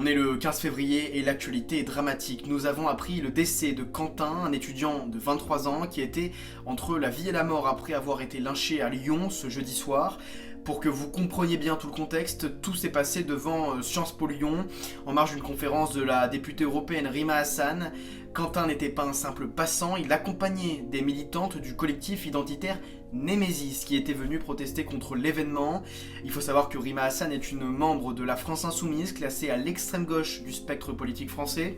On est le 15 février et l'actualité est dramatique. Nous avons appris le décès de Quentin, un étudiant de 23 ans qui était entre la vie et la mort après avoir été lynché à Lyon ce jeudi soir. Pour que vous compreniez bien tout le contexte, tout s'est passé devant Sciences Po Lyon, en marge d'une conférence de la députée européenne Rima Hassan. Quentin n'était pas un simple passant, il accompagnait des militantes du collectif identitaire Némésis qui étaient venues protester contre l'événement. Il faut savoir que Rima Hassan est une membre de la France Insoumise, classée à l'extrême gauche du spectre politique français.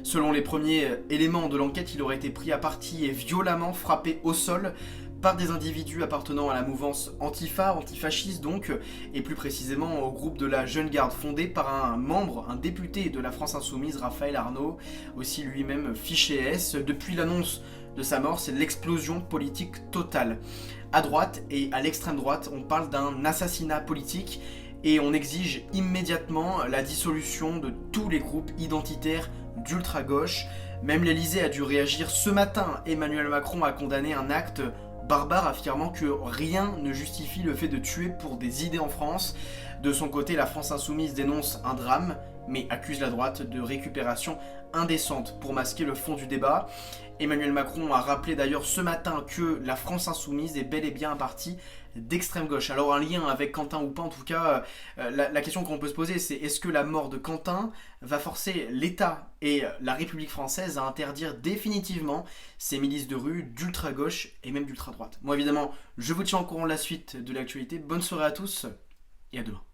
Selon les premiers éléments de l'enquête, il aurait été pris à partie et violemment frappé au sol par des individus appartenant à la mouvance antifasciste donc, et plus précisément au groupe de la Jeune Garde fondé par un membre, un député de la France Insoumise, Raphaël Arnaud, aussi lui-même fiché S. Depuis l'annonce de sa mort, c'est l'explosion politique totale. À droite et à l'extrême droite, on parle d'un assassinat politique et on exige immédiatement la dissolution de tous les groupes identitaires d'ultra-gauche. Même l'Elysée a dû réagir ce matin. Emmanuel Macron a condamné un acte barbare, affirmant que rien ne justifie le fait de tuer pour des idées en France. De son côté, la France Insoumise dénonce un drame, mais accuse la droite de récupération indécente pour masquer le fond du débat. Emmanuel Macron a rappelé d'ailleurs ce matin que la France Insoumise est bel et bien un parti d'extrême gauche. Alors un lien avec Quentin ou pas, en tout cas, la question qu'on peut se poser, c'est est-ce que la mort de Quentin va forcer l'État et la République française à interdire définitivement ces milices de rue d'ultra-gauche et même d'ultra-droite. Moi évidemment, je vous tiens au courant de la suite de l'actualité. Bonne soirée à tous et à demain.